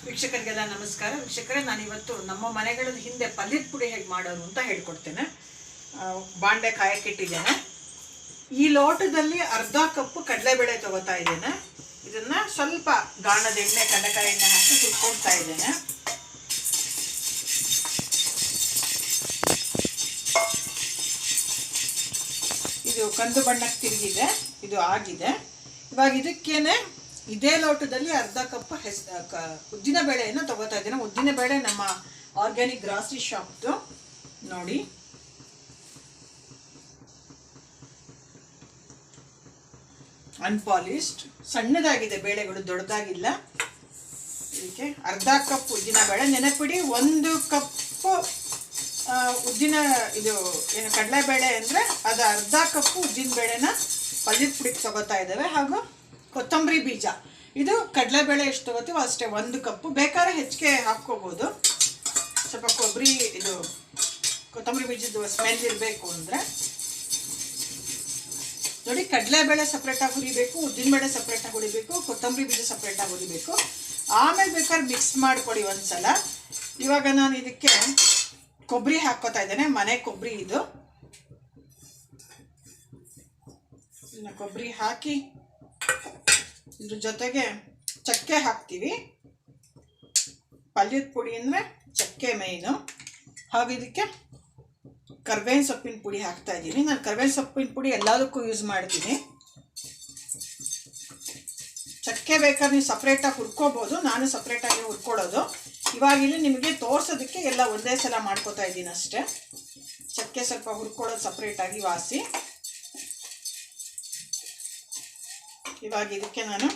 ವೀಕ್ಷಕರಿಗೆಲ್ಲ ನಮಸ್ಕಾರ. ವೀಕ್ಷಕರೇ, ನಾನಿವತ್ತು ನಮ್ಮ ಮನೆಗಳ ಹಿಂದೆ ಪಲ್ಯದ ಪುಡಿ ಹೇಗೆ ಮಾಡೋದು ಅಂತ ಹೇಳ್ಕೊಡ್ತೇನೆ. ಬಾಂಡೆ ಕಾಯಕ್ಕಿಟ್ಟಿದ್ದೇನೆ. ಈ ಲೋಟದಲ್ಲಿ ಅರ್ಧ ಕಪ್ ಕಡಲೆಬೇಳೆ ತಗೋತಾ ಇದ್ದೇನೆ. ಇದನ್ನು ಸ್ವಲ್ಪ ಗಾಣದ ಎಣ್ಣೆ, ಕಡಲೆಕಾಯಿ ಎಣ್ಣೆ ಹಾಕಿ ಹುರ್ಕೊಳ್ತಾ ಇದ್ದೇನೆ. ಇದು ಕಂದು ಬಣ್ಣಕ್ಕೆ ತಿರುಗಿದೆ, ಇದು ಆಗಿದೆ. ಇವಾಗ ಇದಕ್ಕೇನೆ ಇದೇ ಲೋಟದಲ್ಲಿ ಅರ್ಧ ಕಪ್ ಉದ್ದಿನ ಬೇಳೆಯನ್ನು ತಗೋತಾ ಇದ್ದೀನಿ. ಉದ್ದಿನ ಬೇಳೆ ನಮ್ಮ ಆರ್ಗ್ಯಾನಿಕ್ ಗ್ರಾಸರಿ ಶಾಪ್ದು ನೋಡಿ. ಅನ್ಪಾಲಿಶ್ಡ್, ಸಣ್ಣದಾಗಿದೆ ಬೇಳೆಗಳು, ದೊಡ್ಡದಾಗಿಲ್ಲ. ಇದಕ್ಕೆ ಅರ್ಧ ಕಪ್ ಉದ್ದಿನ ಬೇಳೆ. ನೆನಪಿಡಿ, 1 ಕಪ್ ಉದ್ದಿನ ಇದು ಏನು ಕಡಲೆಬೇಳೆ ಅಂದರೆ ಅದು ಅರ್ಧ ಕಪ್ ಉದ್ದಿನ ಬೇಳೆನ ಪಲ್ಯದ ಪುಡಿಗೆ ತಗೋತಾ ಇದ್ದೇವೆ. ಹಾಗೂ ಕೊತ್ತಂಬರಿ ಬೀಜ, ಇದು ಕಡಲೆಬೇಳೆ ಎಷ್ಟು ತಗೋತೀವೋ ಅಷ್ಟೇ, 1 ಕಪ್ಪು. ಬೇಕಾದ್ರೆ ಹೆಚ್ಚಿಗೆ ಹಾಕ್ಕೋಬೋದು. ಸ್ವಲ್ಪ ಕೊತ್ತಂಬರಿ ಬೀಜದ ಸ್ಮೆಲ್ ಇರಬೇಕು ಅಂದರೆ ನೋಡಿ. ಕಡಲೆಬೇಳೆ ಸಪ್ರೇಟಾಗಿ ಹುರಿಬೇಕು, ಉದ್ದಿನಬೇಳೆ ಸಪ್ರೇಟಾಗಿ ಹುರಿಬೇಕು, ಕೊತ್ತಂಬರಿ ಬೀಜ ಸಪ್ರೇಟಾಗಿ ಹುರಿಬೇಕು. ಆಮೇಲೆ ಬೇಕಾದ್ರೆ ಮಿಕ್ಸ್ ಮಾಡಿಕೊಡಿ ಒಂದ್ಸಲ. ಇವಾಗ ನಾನು ಇದಕ್ಕೆ ಕೊಬ್ಬರಿ ಹಾಕ್ಕೋತಾ ಇದ್ದೇನೆ, ಮನೆ ಕೊಬ್ಬರಿ ಇದು. ಇನ್ನು ಕೊಬ್ಬರಿ ಹಾಕಿ ಇದ್ರ ಜೊತೆಗೆ ಚಕ್ಕೆ ಹಾಕ್ತೀವಿ. ಪಲ್ಯದ ಪುಡಿ ಅಂದರೆ ಚಕ್ಕೆ ಮೇಯ್ನು. ಹಾಗೂ ಇದಕ್ಕೆ ಕರ್ಬೇವಿನ ಸೊಪ್ಪಿನ ಪುಡಿ ಹಾಕ್ತಾ ಇದ್ದೀನಿ. ನಾನು ಕರ್ಬೇವಿನ ಸೊಪ್ಪಿನ ಪುಡಿ ಎಲ್ಲದಕ್ಕೂ ಯೂಸ್ ಮಾಡ್ತೀನಿ. ಚಕ್ಕೆ ಬೇಕಾದ್ರೆ ನೀವು ಸಪ್ರೇಟಾಗಿ ಹುರ್ಕೋಬೋದು, ನಾನು ಸಪ್ರೇಟಾಗಿ ಹುರ್ಕೊಳ್ಳೋದು. ಇವಾಗಿಲ್ಲಿ ನಿಮಗೆ ತೋರಿಸೋದಕ್ಕೆ ಎಲ್ಲ ಒಂದೇ ಸಲ ಮಾಡ್ಕೋತಾ ಇದ್ದೀನಿ ಅಷ್ಟೇ. ಚಕ್ಕೆ ಸ್ವಲ್ಪ ಹುರ್ಕೊಳ್ಳೋದು ಸಪ್ರೇಟಾಗಿ ವಾಸಿ. ಇವಾಗ ಇದಕ್ಕೆ ನಾನು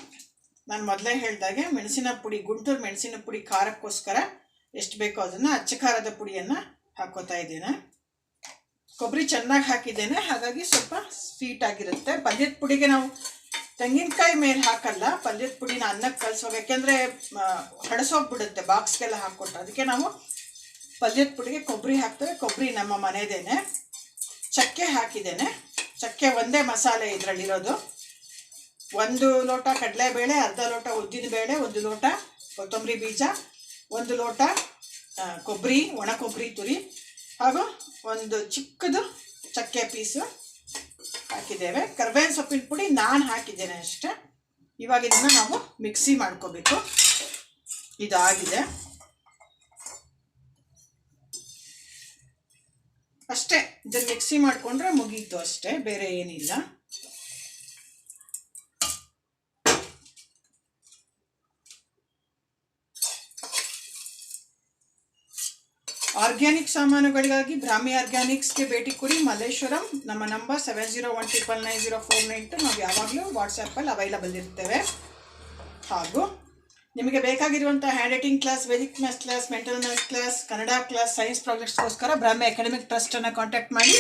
ಮೊದಲೇ ಹೇಳಿದಾಗೆ ಮೆಣಸಿನ ಪುಡಿ, ಗುಂಟೂರು ಮೆಣಸಿನ ಪುಡಿ ಖಾರಕ್ಕೋಸ್ಕರ ಎಷ್ಟು ಬೇಕೋ ಅದನ್ನು, ಅಚ್ಚ ಖಾರದ ಪುಡಿಯನ್ನು ಹಾಕ್ಕೋತಾ ಇದ್ದೇನೆ. ಕೊಬ್ಬರಿ ಚೆನ್ನಾಗಿ ಹಾಕಿದ್ದೇನೆ, ಹಾಗಾಗಿ ಸ್ವಲ್ಪ ಸ್ವೀಟ್ ಆಗಿರುತ್ತೆ. ಪಲ್ಯದ ಪುಡಿಗೆ ನಾವು ತೆಂಗಿನಕಾಯಿ ಮೇಲೆ ಹಾಕಲ್ಲ. ಪಲ್ಯದ ಪುಡಿನ ಅನ್ನಕ್ಕೆ ಕಲಿಸುವಾಗ, ಯಾಕೆಂದರೆ ಹಳಸೋಗ್ಬಿಡುತ್ತೆ ಬಾಕ್ಸ್ಗೆಲ್ಲ ಹಾಕ್ಕೊಟ್ರೆ. ಅದಕ್ಕೆ ನಾವು ಪಲ್ಯದ ಪುಡಿಗೆ ಕೊಬ್ಬರಿ ಹಾಕ್ತೇವೆ. ಕೊಬ್ಬರಿ ನಮ್ಮ ಮನೆದೇನೆ. ಚಕ್ಕೆ ಹಾಕಿದ್ದೇನೆ. ಚಕ್ಕೆ ಒಂದೇ ಮಸಾಲೆ ಇದರಲ್ಲಿರೋದು. 1 ಲೋಟ ಕಡಲೆಬೇಳೆ, ಅರ್ಧ ಲೋಟ ಉದ್ದಿನಬೇಳೆ, 1 ಲೋಟ ಕೊತ್ತಂಬರಿ ಬೀಜ, 1 ಲೋಟ ಕೊಬ್ಬರಿ, ಒಣ ಕೊಬ್ಬರಿ ತುರಿ, ಹಾಗೂ ಒಂದು ಚಿಕ್ಕದು ಚಕ್ಕೆ ಪೀಸು ಹಾಕಿದ್ದೇವೆ. ಕರ್ಬೇವಿನ ಸೊಪ್ಪಿನ ಪುಡಿ ನಾನು ಹಾಕಿದ್ದೇನೆ ಅಷ್ಟೇ. ಇವಾಗ ಇದನ್ನು ನಾವು ಮಿಕ್ಸಿ ಮಾಡ್ಕೋಬೇಕು. ಇದಾಗಿದೆ ಅಷ್ಟೇ. ಇದನ್ನು ಮಿಕ್ಸಿ ಮಾಡಿಕೊಂಡ್ರೆ ಮುಗೀತು ಅಷ್ಟೇ, ಬೇರೆ ಏನಿಲ್ಲ. ಆರ್ಗ್ಯಾನಿಕ್ ಸಾಮಾನುಗಳಿಗಾಗಿ ಬ್ರಾಹ್ಮಿ ಆರ್ಗ್ಯಾನಿಕ್ಸ್ಗೆ ಭೇಟಿ ಕೊಡಿ, ಮಲ್ಲೇಶ್ವರಂ. ನಮ್ಮ ನಂಬರ್ 7019990492. ನಾವು ಯಾವಾಗಲೂ ವಾಟ್ಸಪ್ಪಲ್ಲಿ ಅವೈಲಬಲ್ ಇರ್ತೇವೆ. ಹಾಗೂ ನಿಮಗೆ ಬೇಕಾಗಿರುವಂಥ hand writing class, Vedic maths class, mental maths class, Kannada class, science ಪ್ರಾಜೆಕ್ಟ್ಸ್ಗೋಸ್ಕರ ಬ್ರಾಹ್ಮಿ ಅಕಾಡೆಮಿಕ್ ಟ್ರಸ್ಟನ್ನು ಕಾಂಟ್ಯಾಕ್ಟ್ ಮಾಡಿ.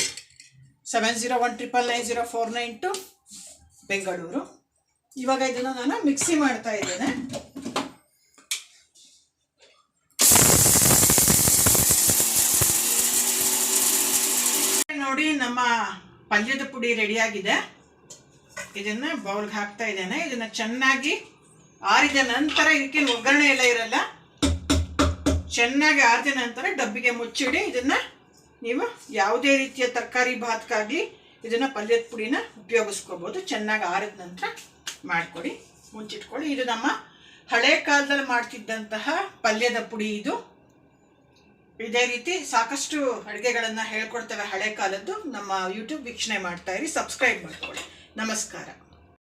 7019990492 ಬೆಂಗಳೂರು. ಇವಾಗ ಇದನ್ನು ನಾನು ಮಿಕ್ಸಿ ಮಾಡ್ತಾ ಇದ್ದೇನೆ. ನೋಡಿ, ನಮ್ಮ ಪಲ್ಯದ ಪುಡಿ ರೆಡಿಯಾಗಿದೆ. ಇದನ್ನು ಬೌಲ್ಗೆ ಹಾಕ್ತಾ ಇದ್ದೇನೆ. ಇದನ್ನು ಚೆನ್ನಾಗಿ ಆರಿದ ನಂತರ, ಇದಕ್ಕೆ ಒಗ್ಗರಣೆ ಎಲ್ಲ ಇರಲ್ಲ, ಚೆನ್ನಾಗಿ ಆರಿದ ನಂತರ ಡಬ್ಬಿಗೆ ಮುಚ್ಚಿಡಿ. ಇದನ್ನು ನೀವು ಯಾವುದೇ ರೀತಿಯ ತರಕಾರಿ ಭಾತ್ಕಾಗಲಿ ಇದನ್ನು ಪಲ್ಯದ ಪುಡಿನ ಉಪಯೋಗಿಸ್ಕೋಬೋದು. ಚೆನ್ನಾಗಿ ಆರಿದ ನಂತರ ಮಾಡಿಕೊಡಿ, ಮುಚ್ಚಿಟ್ಕೊಳ್ಳಿ. ಇದು ನಮ್ಮ ಹಳೆ ಕಾಲದಲ್ಲಿ ಮಾಡ್ತಿದ್ದಂತಹ ಪಲ್ಯದ ಪುಡಿ. ಇದು ಇದೇ ರೀತಿ ಸಾಕಷ್ಟು ಅಡುಗೆಗಳನ್ನು ಹೇಳ್ಕೊಡ್ತೇವೆ ಹಳೆ ಕಾಲದ್ದು. ನಮ್ಮ ಯೂಟ್ಯೂಬ್ ವೀಕ್ಷಣೆ ಮಾಡ್ತಾ ಇರಿ, ಸಬ್ಸ್ಕ್ರೈಬ್ ಮಾಡ್ಕೊಳ್ಳಿ. ನಮಸ್ಕಾರ.